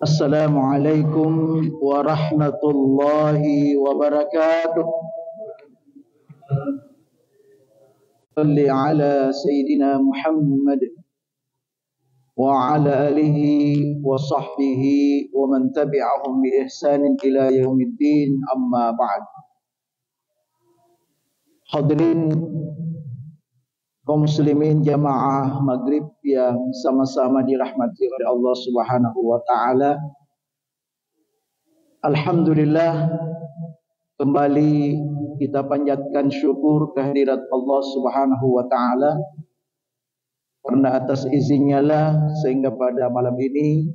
Assalamualaikum warahmatullahi wabarakatuh. Salli ala Sayyidina Muhammad wa ala alihi wa sahbihi wa man tabi'ahum bi ihsanin ila yaumiddin, amma ba'd. Hadirin kaum muslimin jamaah maghrib yang sama-sama dirahmati oleh Allah Subhanahu wa taala. Alhamdulillah, kembali kita panjatkan syukur kehadirat Allah Subhanahu wa taala, karena atas izinnya lah sehingga pada malam ini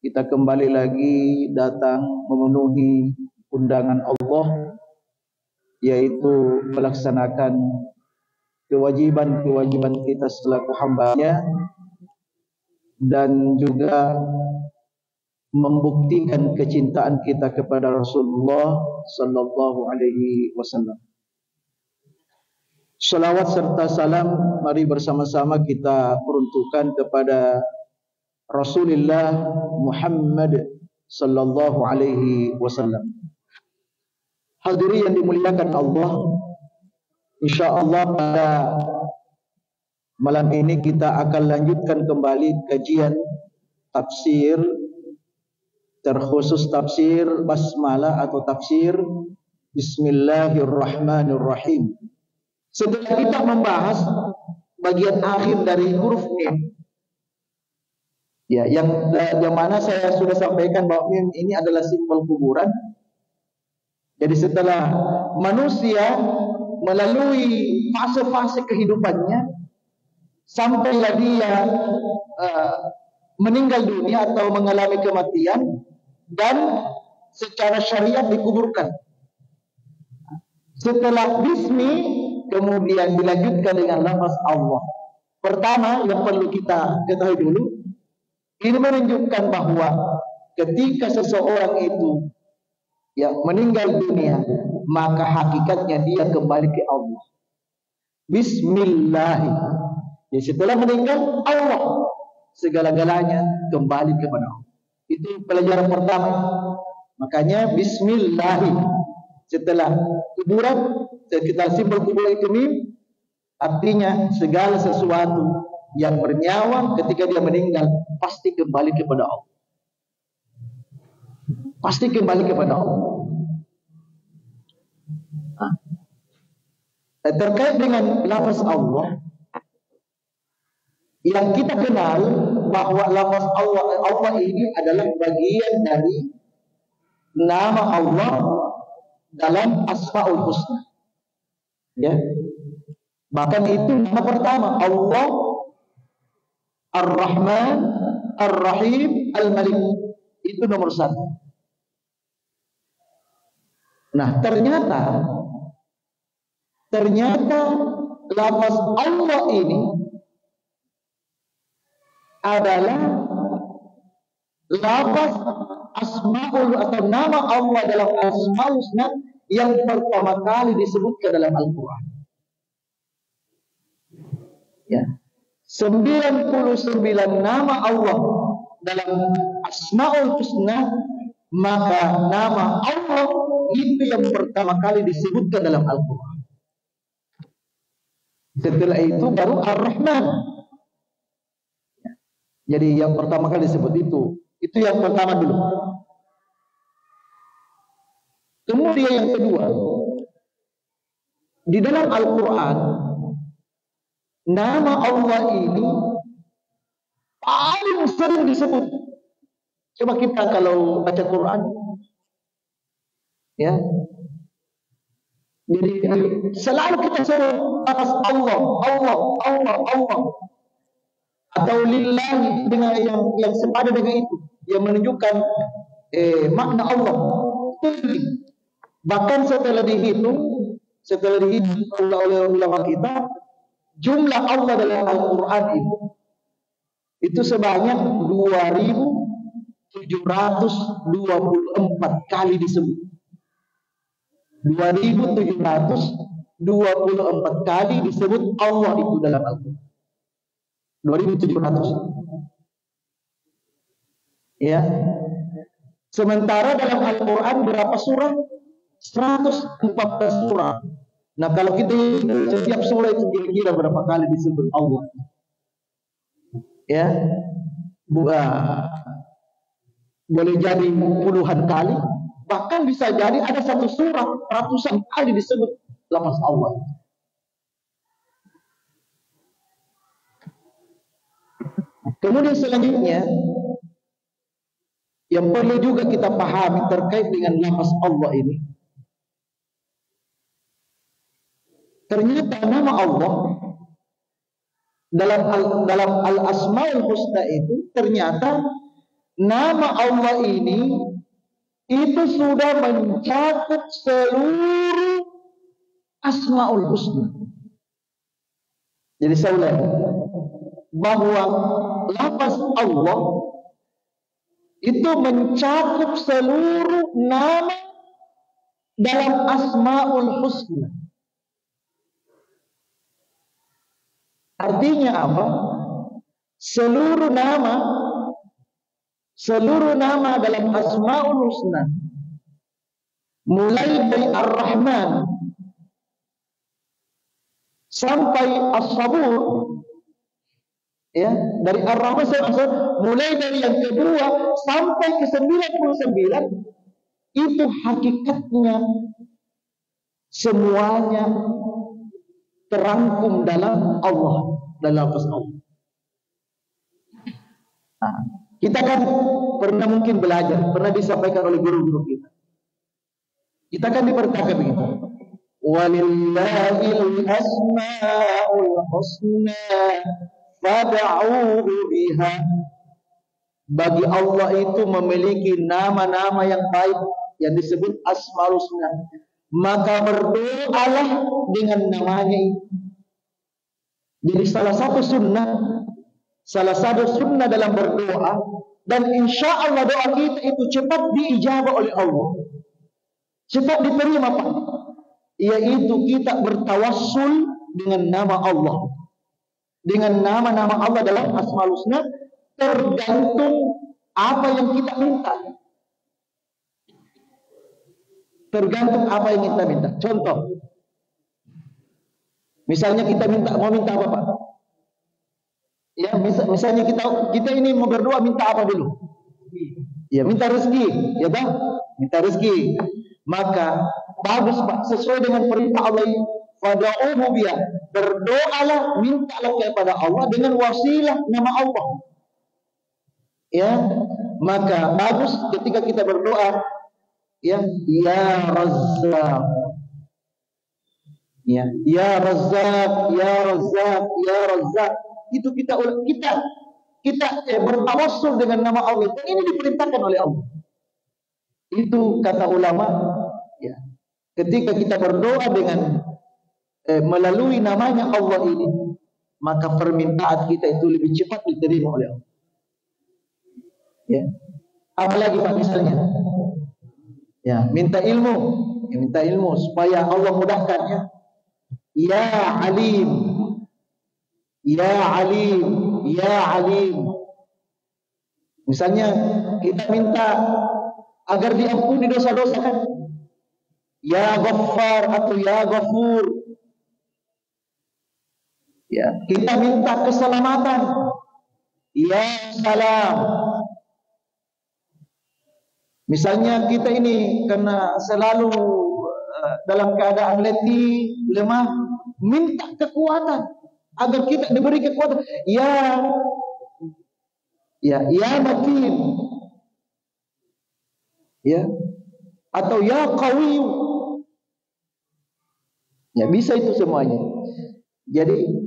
kita kembali lagi datang memenuhi undangan Allah, yaitu melaksanakan kewajiban-kewajiban kita selaku hamba-Nya dan juga membuktikan kecintaan kita kepada Rasulullah sallallahu alaihi wasallam. Salawat serta salam mari bersama-sama kita peruntukkan kepada Rasulullah Muhammad sallallahu alaihi wasallam. Hadirin yang dimuliakan Allah, insyaallah pada malam ini kita akan lanjutkan kembali kajian tafsir, terkhusus tafsir basmalah atau tafsir Bismillahirrahmanirrahim. Setelah kita membahas bagian akhir dari huruf mim, ya, yang mana saya sudah sampaikan bahwa mim ini adalah simbol kuburan. Jadi setelah manusia melalui fase-fase kehidupannya sampailah dia meninggal dunia atau mengalami kematian dan secara syariat dikuburkan. Setelah bismi kemudian dilanjutkan dengan lafaz Allah. Pertama yang perlu kita ketahui dulu, ini menunjukkan bahwa ketika seseorang itu meninggal dunia, maka hakikatnya dia kembali ke Allah. Bismillah. Jadi setelah meninggal, Allah segala-galanya kembali kepada Allah. Itu pelajaran pertama. Makanya Bismillah. Setelah kuburan, setelah simbol kuburan itu mim, artinya segala sesuatu yang bernyawa ketika dia meninggal pasti kembali kepada Allah. Pasti kembali kepada Allah. Terkait dengan lafaz Allah, yang kita kenal bahwa lafaz Allah ini adalah bagian dari nama Allah dalam Asmaul Husna. Ya. Bahkan itu nama pertama, Allah Ar-Rahman Ar-Rahim Al-Malik. Itu nomor 1. Nah, ternyata lafaz Allah ini adalah lafaz asmaul atau nama Allah dalam Asmaul Husna yang pertama kali disebutkan dalam Al-Quran. Ya. 99 nama Allah dalam Asmaul Husna, maka nama Allah itu yang pertama kali disebutkan dalam Al-Quran. Setelah itu baru Ar-Rahman. Jadi yang pertama kali disebut itu yang pertama dulu. Kemudian yang kedua, di dalam Al-Quran nama Allah ini paling sering disebut. Coba kita kalau baca Quran, ya, jadi selalu kita sebut atas Allah, atau lillahi dengan yang sepadan dengan itu, yang menunjukkan makna Allah. Bahkan setelah dihitung oleh ulama kita, jumlah Allah dalam Al-Quran itu sebanyak 2.724 kali disebut. 2.724 kali disebut Allah itu dalam Al-Quran. 2.700. Ya. Sementara dalam Al-Quran berapa surah? 114 surah. Nah, kalau kita setiap surah itu kira-kira berapa kali disebut Allah? Ya, boleh jadi puluhan kali, bahkan bisa jadi ada satu surah ratusan kali disebut lafaz Allah. Kemudian selanjutnya yang perlu juga kita pahami terkait dengan lafaz Allah ini, ternyata nama Allah dalam Al-Asmaul Husna itu, ternyata nama Allah ini itu sudah mencakup seluruh Asmaul Husna. Jadi saya ulangi bahwa lafaz Allah itu mencakup seluruh nama dalam Asmaul Husna. Artinya apa? Seluruh nama dalam Asmaul Husna, mulai dari Ar-Rahman sampai As-Sabur, ya, dari Ar-Rahman mulai dari yang kedua sampai ke 99, itu hakikatnya semuanya terangkum dalam Allah, dalam lafaz Allah. Nah, kita kan pernah mungkin belajar, pernah disampaikan oleh guru-guru kita. Kita kan diperintahkan begitu. Walillahil asmaul husna fad'uhu biha. Bagi Allah itu memiliki nama-nama yang baik yang disebut Asmaul Husna, maka berdoalah dengan namanya itu. Jadi salah satu sunnah dalam berdoa, dan insya Allah doa kita itu cepat diijabah oleh Allah, cepat diterima, Pak, yaitu kita bertawassul dengan nama Allah, dengan nama-nama Allah dalam Asmaul Husna, tergantung apa yang kita minta. Tergantung apa yang kita minta. Contoh, misalnya kita mau minta apa, Pak? Ya, misalnya kita ini mau berdoa, minta apa dulu? Ya, minta rezeki, ya Bang, minta rezeki. Maka bagus, Pak, sesuai dengan perintah Allah, fad'uhu biha, berdoalah, mintalah kepada Allah dengan wasilah nama Allah. Ya, maka bagus ketika kita berdoa, ya Razzaq, ya Razzaq, ya Razzaq, ya Razzaq. Itu kita bertawassul dengan nama Allah. Dan ini diperintahkan oleh Allah. Itu kata ulama, ya, ketika kita berdoa dengan melalui namanya Allah ini, maka permintaan kita itu lebih cepat diterima oleh Allah. Ya. Apalagi Pak, misalnya, ya, minta ilmu supaya Allah mudahkan, ya. Ya Alim, ya Alim, ya Alim. Misalnya kita minta agar diampuni dosa-dosa, kan? Ya Ghaffar atau ya Ghafur. Ya, kita minta keselamatan. Ya Salam. Misalnya kita ini karena selalu dalam keadaan letih, lemah, minta kekuatan agar kita diberi kekuatan. Ya Matin. Ya. Atau ya Qawi. Ya, bisa itu semuanya. Jadi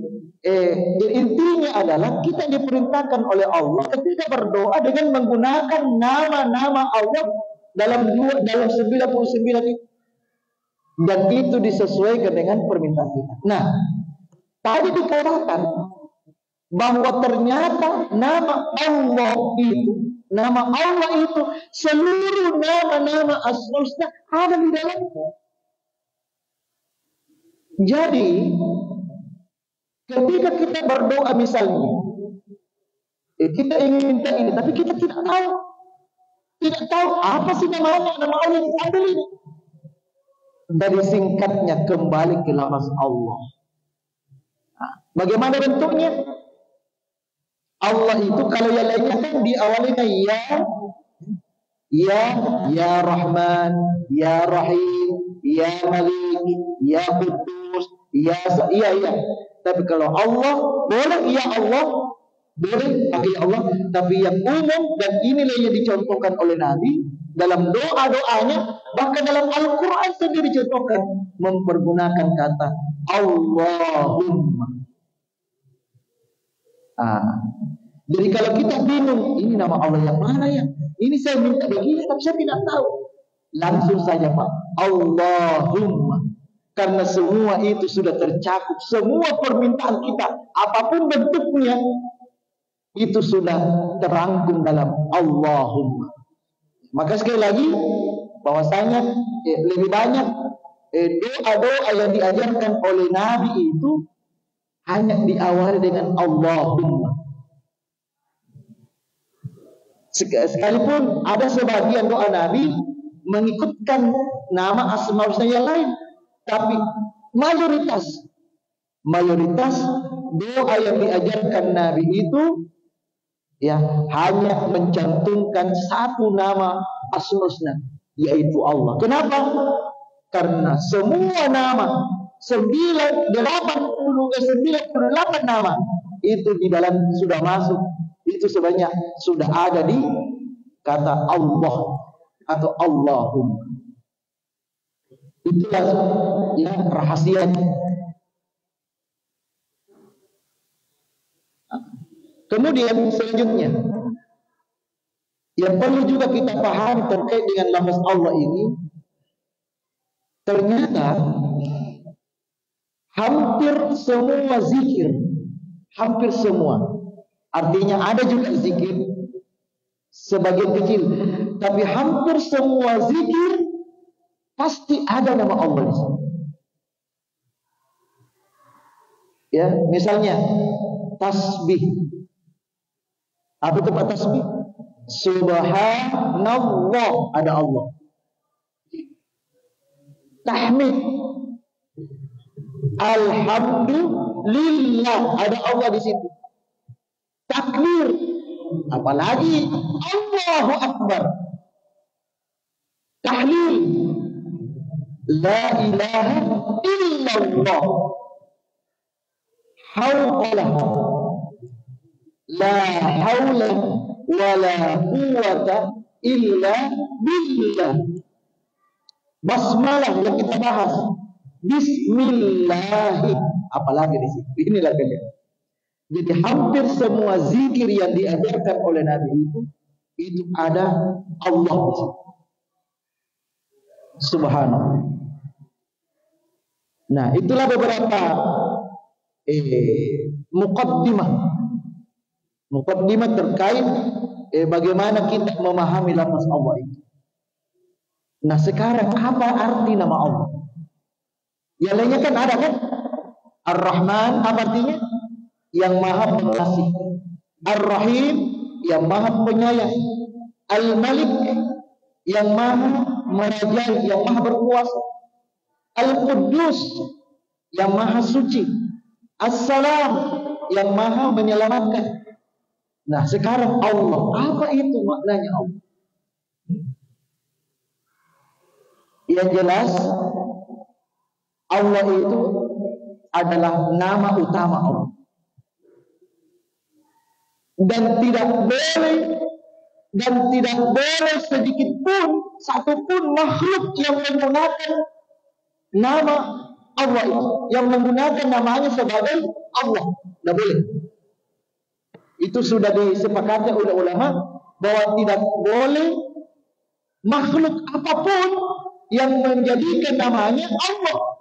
intinya adalah kita diperintahkan oleh Allah ketika berdoa dengan menggunakan nama-nama Allah dalam 99 itu, dan itu disesuaikan dengan permintaan kita. Nah, tadi dikatakan bahwa ternyata nama Allah itu seluruh nama-nama Asmaul Husna ada di dalamnya. Jadi ketika kita berdoa misalnya, kita ingin minta ini, tapi kita tidak tahu Tidak tahu apa sih namanya, nama Allah yang adil ini. Dari singkatnya kembali ke lafaz Allah. Nah, bagaimana bentuknya? Allah itu kalau yang lainnya kan diawali ya Rahman, ya Rahim, ya Malik, ya Qudus, ya. Tapi kalau Allah boleh ya Allah, boleh pakai Allah, tapi yang umum dan inilah yang dicontohkan oleh Nabi dalam doa-doanya, bahkan dalam Al-Quran sendiri dicontohkan mempergunakan kata Allahumma. Jadi kalau kita bingung, ini nama Allah yang mana ya? Ini saya minta begini, tapi saya tidak tahu. Langsung saja Pak, Allahumma. Karena semua itu sudah tercakup, semua permintaan kita, apapun bentuknya, itu sudah terangkum dalam Allahumma. Maka sekali lagi, bahwasanya lebih banyak doa-doa yang diajarkan oleh Nabi itu hanya diawali dengan Allahumma. Sekalipun ada sebagian doa Nabi mengikutkan nama Asmaul Husna yang lain, tapi mayoritas doa yang diajarkan Nabi itu ya hanya mencantumkan satu nama Asmaul Husna, yaitu Allah. Kenapa? Karena semua nama 98 nama itu di dalam sudah masuk, itu sebanyak sudah ada di kata Allah atau Allahumma. Itulah ya rahasianya. Kemudian selanjutnya yang perlu juga kita pahami terkait dengan lafaz Allah ini, ternyata hampir semua zikir, hampir semua, artinya ada juga zikir sebagian kecil, tapi hampir semua zikir pasti ada nama Allah di sini. Ya, misalnya tasbih. Apa itu Pak tasbih? Subhanallah, ada Allah. Tahmid, alhamdulillah, ada Allah di situ. Takbir, apalagi Allahu Akbar. Tahlil, la ilaha illallah. Haulah, la haula wala quwwata illa billah. Basmalah yang kita bahas, Bismillah, apalagi di situ. Inilah kalian. Jadi hampir semua zikir yang diajarkan oleh Nabi itu ada Allah di situ. Subhanallah. Nah, itulah beberapa muqaddimah terkait bagaimana kita memahami lafaz Allah itu. Nah, sekarang apa arti nama Allah? Yang lainnya kan ada kan? Ar-Rahman apa artinya? Yang Maha Pengasih. Ar-Rahim yang Maha Penyayang. Al-Malik yang Maha Merajai, yang Maha Berkuasa. Al-Quddus yang Maha Suci. As-Salam yang Maha Menyelamatkan. Nah, sekarang Allah, apa itu maknanya Allah? Yang jelas Allah itu adalah nama utama Allah. Dan tidak boleh sedikit pun, satupun makhluk yang menggunakan nama Allah itu, yang menggunakan namanya sebagai Allah, tidak boleh. Itu sudah disepakati oleh ulama bahwa tidak boleh makhluk apapun yang menjadikan namanya Allah.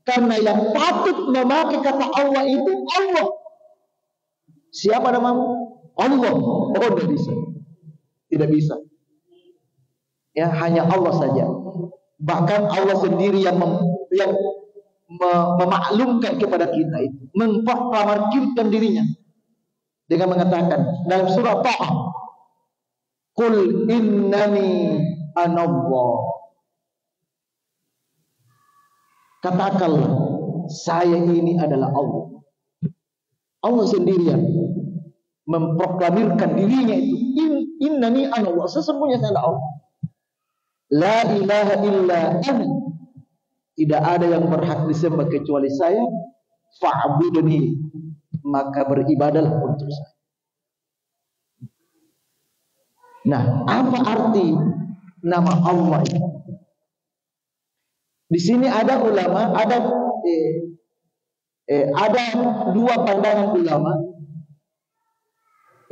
Karena yang patut memakai kata Allah itu Allah. Siapa namamu? Allah. Oh, tidak bisa. Tidak bisa. Ya, hanya Allah saja. Bahkan Allah sendiri yang memaklumkan kepada kita itu, memproklamarkan dirinya dengan mengatakan dalam surah Taha, Qul innani anallah. Katakanlah, saya ini adalah Allah. Allah sendirian memproklamirkan dirinya itu. Innani anallah. Sesungguhnya saya adalah Allah. La ilaha illa ana. Tidak ada yang berhak disembah kecuali saya. Fa'budni, maka beribadahlah untuk saya. Nah, apa arti nama Allah itu? Di sini ada ulama, ada dua pandangan ulama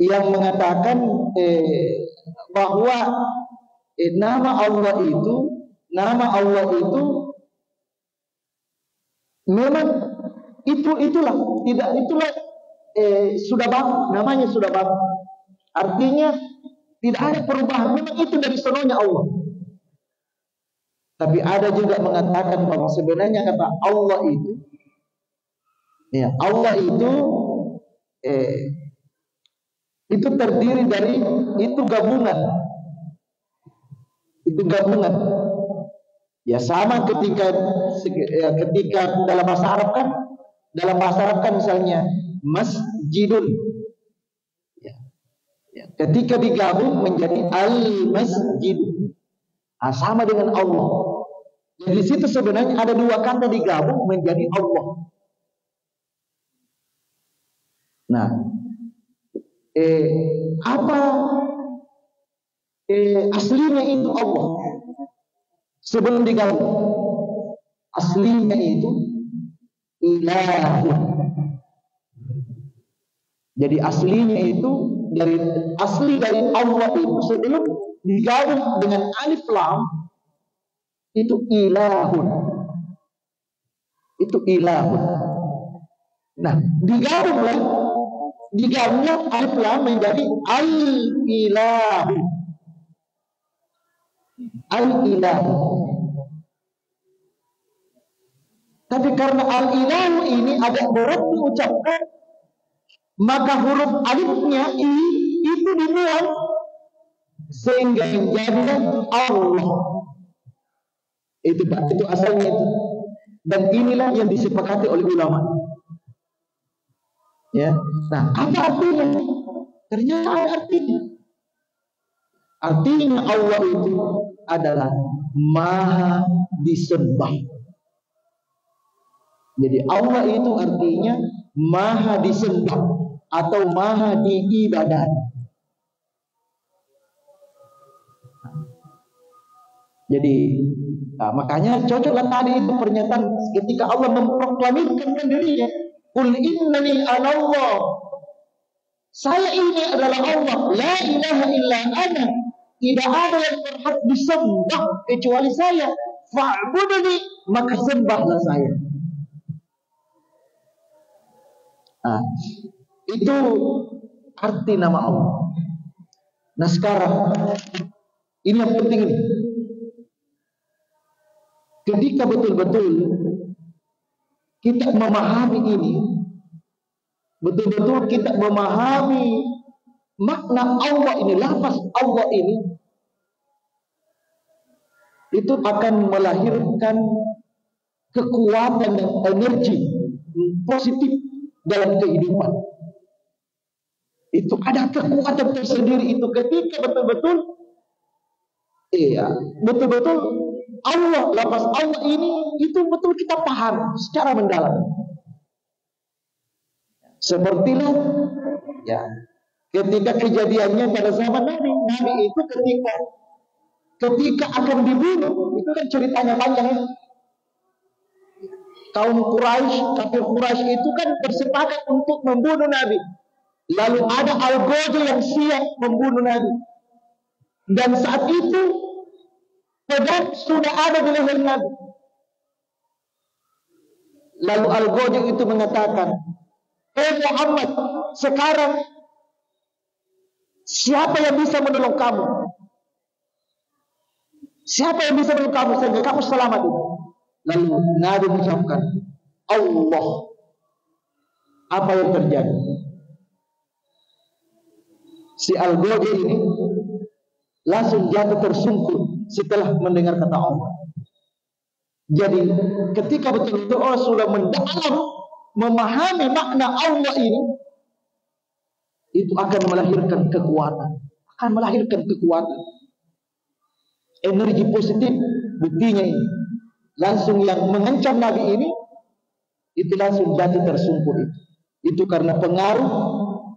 yang mengatakan bahwa nama Allah itu memang itulah sudah baku, namanya sudah baku. Artinya tidak ada perubahan, memang itu dari sononya Allah. Tapi ada juga mengatakan bahwa sebenarnya kata Allah itu, ya, Allah itu terdiri dari gabungan. Itu gabungan. Ya sama ketika dalam bahasa Arab kan misalnya masjidun. Ya, ketika digabung menjadi al-masjid. Sama dengan Allah. Jadi di situ sebenarnya ada dua kata digabung menjadi Allah. Nah, apa aslinya itu Allah? Sebelum digabung, aslinya itu ilahun. Jadi aslinya itu dari Allah itu sebelum digabung dengan alif lam itu ilahun. Itu ilahun. Nah, digabunglah alif lam menjadi al-ilahu. Al-ilahu. Tapi karena al-ilahu ini agak berat diucapkan, maka huruf alifnya itu dibuang sehingga menjadi Allah. Itu asalnya itu. Dan inilah yang disepakati oleh ulama. Ya. Nah, apa artinya? Ternyata ada artinya. Artinya Allah itu adalah Maha disembah. Jadi Allah itu artinya Maha disembah atau Maha diibadati. Jadi makanya cocoklah tadi itu pernyataan ketika Allah memproklamirkan dirinya, Qul innani anallah. Saya ini adalah Allah, la ilaha illa ana. Tidak ada yang berhak disembah kecuali saya. Fa'budni, maka sembahlah saya. Itu arti nama Allah. Nah sekarang ini yang penting ini. Ketika betul-betul kita memahami ini, betul-betul kita memahami makna Allah ini, lafaz Allah ini, itu akan melahirkan kekuatan dan energi positif dalam kehidupan. Itu ada kekuatan tersendiri itu ketika betul-betul betul-betul Allah, lafaz Allah ini itu betul kita paham secara mendalam. Sepertilah ya ketika kejadiannya pada zaman Nabi itu ketika akan dibunuh, itu kan ceritanya panjang ya. Kaum Quraisy, kafir Quraisy itu kan bersepakat untuk membunuh Nabi. Lalu ada Al-Ghazal yang siap membunuh Nabi. Dan saat itu pedang sudah ada di leher Nabi. Lalu Al-Ghazal itu mengatakan, Muhammad, sekarang siapa yang bisa menolong kamu? Siapa yang bisa menolong kamu sehingga kamu selamat itu? Lalu Nabi mengucapkan, Allah. Apa yang terjadi? Si Al-Ghazal ini langsung jatuh tersungkur setelah mendengar kata Allah. Jadi ketika betul-betul orang sudah mendalam memahami makna Allah ini, itu akan melahirkan kekuatan, energi positif. Buktinya ini, langsung yang mengancam Nabi ini, itu langsung jatuh tersungkur itu karena pengaruh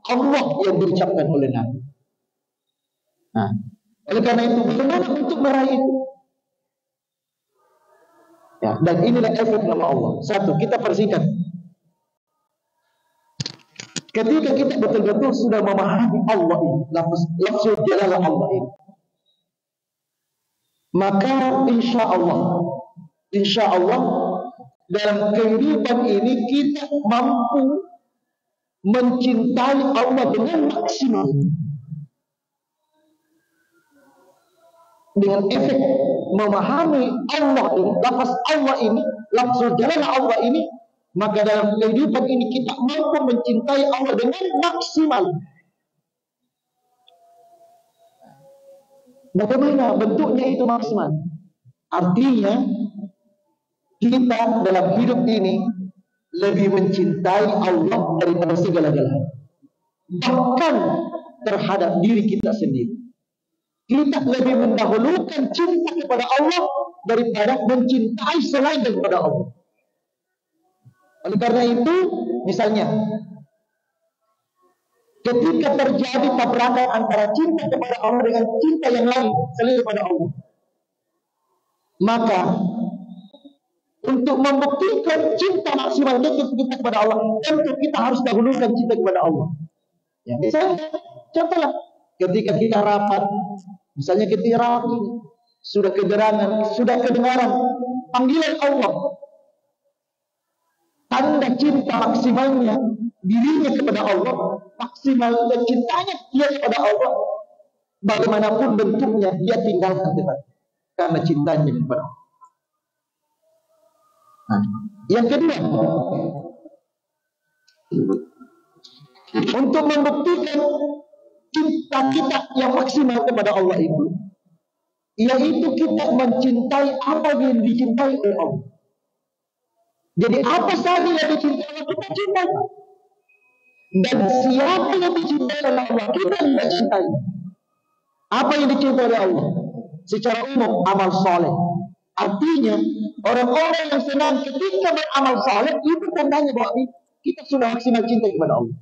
Allah yang diucapkan oleh Nabi. Nah, oleh karena itu bagaimana untuk meraih itu? Ya, dan inilah efek nama Allah. Satu, kita persingkat. Ketika kita betul-betul sudah memahami Allah ini, lafzul jalalah Allah ini, maka insya Allah dalam kehidupan ini kita mampu mencintai Allah dengan maksimal. Dengan efek memahami Allah ini, lafaz Allah ini, lafzul jalalah Allah ini, maka dalam kehidupan ini kita mampu mencintai Allah dengan maksimal. Bagaimana bentuknya itu maksimal? Artinya kita dalam hidup ini lebih mencintai Allah daripada segala-galanya, bahkan terhadap diri kita sendiri. Kita lebih mendahulukan cinta kepada Allah daripada mencintai selain daripada Allah. Oleh karena itu, misalnya ketika terjadi tabrakan antara cinta kepada Allah dengan cinta yang lain selain daripada Allah, maka untuk membuktikan cinta maksimal kita kepada Allah, tentu kita harus dahulukan cinta kepada Allah. Ya, misalnya, contohlah, ketika kita rapat, misalnya ketika rapat ini, sudah kegerangan, sudah kedengaran panggilan Allah, tanda cinta maksimalnya dirinya kepada Allah, maksimal dan cintanya dia kepada Allah, bagaimanapun bentuknya dia tinggalkan tempat karena cintanya kepada Allah. Nah, yang kedua, untuk membuktikan cinta kita yang maksimal kepada Allah itu, yaitu kita mencintai apa yang dicintai oleh Allah. Jadi apa saja yang dicintai Allah kita cintai, dan siapa yang dicintai oleh Allah kita cintai. Apa yang dicintai oleh Allah? Secara umum amal soleh. Artinya orang-orang yang senang ketika beramal saleh itu tandanya bahwa kita sudah maksimal cinta kepada Allah.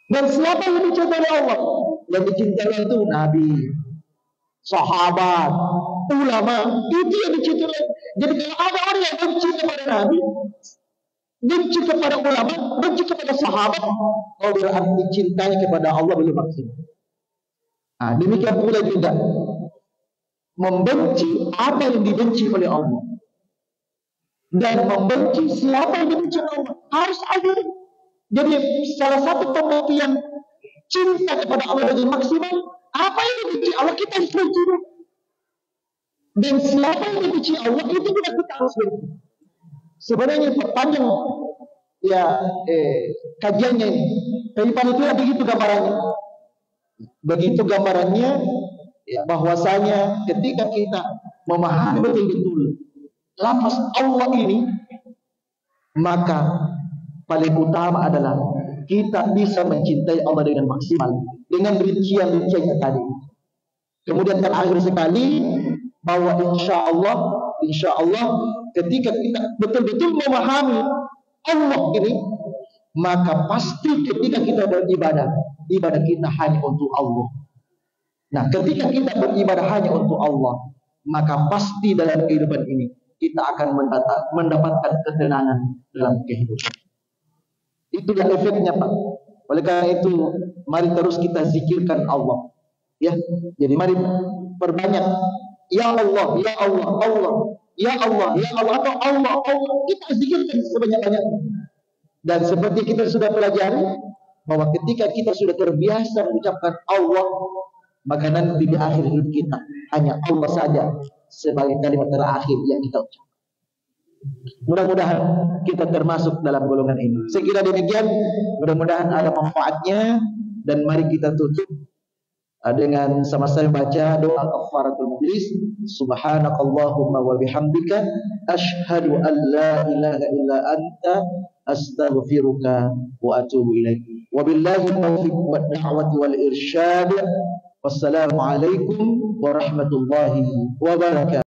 Dan siapa yang dicintai oleh Allah? Yang dicintai itu Nabi, sahabat, ulama, itu yang dicintai. Jadi kalau ada orang yang benci kepada Nabi, benci kepada ulama, benci kepada sahabat, oh berarti cintanya kepada Allah belum maksimal. Nah, demikian pula juga membenci apa yang dibenci oleh Allah dan membenci siapa yang dibenci oleh Allah harus ada. Jadi salah satu pembuktian cinta kepada Allah dengan maksimal, apa yang dibenci Allah kita harus benci, dan siapa yang dibenci Allah itu juga kita harus benci. Sebenarnya panjang ya kajiannya ini, tapi panitia begitu gambarannya. Begitu gambarannya. Ya, bahwasanya ketika kita memahami betul-betul lafaz Allah ini, maka paling utama adalah kita bisa mencintai Allah dengan maksimal, dengan rincian-rinciannya tadi. Kemudian terakhir sekali, bahwa insya Allah ketika kita betul-betul memahami Allah ini, maka pasti ketika kita beribadah, ibadah kita hanya untuk Allah. Nah, ketika kita beribadah hanya untuk Allah, maka pasti dalam kehidupan ini kita akan mendapatkan ketenangan dalam kehidupan. Itulah efeknya, Pak. Oleh karena itu, mari terus kita zikirkan Allah. Ya, jadi mari perbanyak ya Allah, ya Allah, Allah, ya Allah, ya Allah, atau Allah, Allah. Kita zikirkan sebanyak-banyaknya. Dan seperti kita sudah pelajari, bahwa ketika kita sudah terbiasa mengucapkan Allah, maka nanti di akhir hidup kita hanya Allah saja sebagai kalimat terakhir yang kita ucapkan. Mudah-mudahan kita termasuk dalam golongan ini. Saya kira demikian. Mudah-mudahan ada manfaatnya, dan mari kita tutup dengan sama-sama baca doa kafaratul majlis. Subhanakallahumma wa bihamdika asyhadu an la ilaha illa anta astaghfiruka wa atubu ilaik. Wabillahi taufiq wad da'wati wal irsyad. Wassalamu alaikum warahmatullahi wabarakatuh.